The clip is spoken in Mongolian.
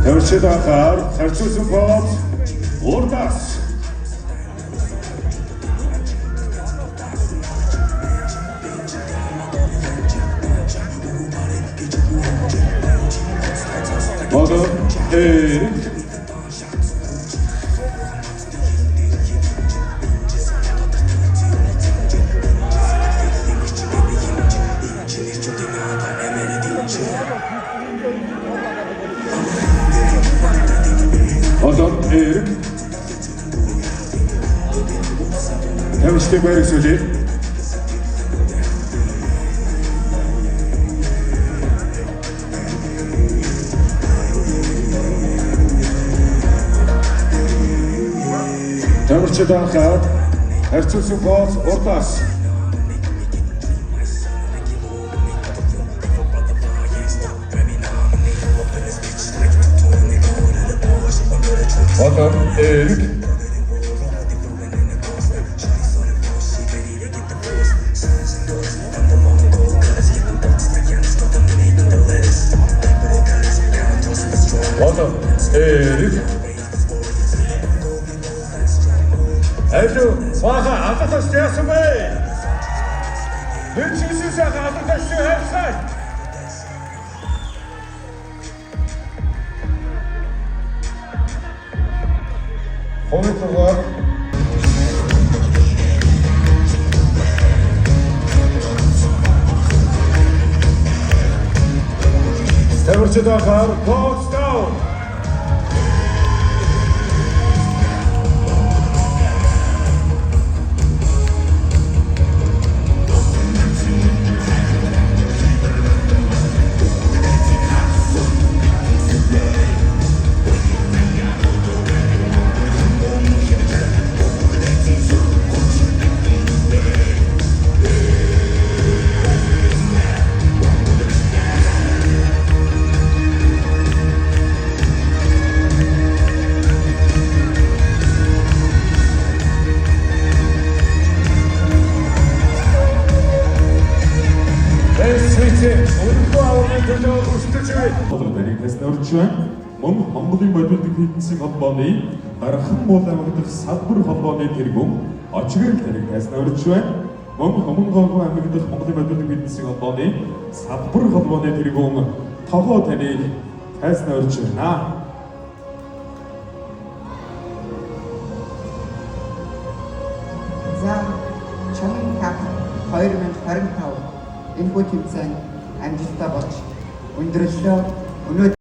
Тавчдахаар харьцуулсан бод урдас Богом Эрик Тавчтай байрыг сүлээ Тавчдахаар харьцуулсан бод урдас Bogom Эрик Bogom Эрик Алуу бага атаас яасан бэ? Нүчисээс атаас хайрсаа Хоногоор Тавчдахаар touchdown Барыг таснаарч байна. Мөн Монголын бодит эдийн холбооны Дархан муул аймагт салбар холбооны тэргүүн очгөр тариг таснаарч байна. Мөн Хомонголгүй аймагт Монголын бодит эдийн холбооны салбар холбооны тэргүүн тогоо таныг таснаарч байна. За чамд 2025 энэхүү тэмцээн амжилттай болж өндөрлөө.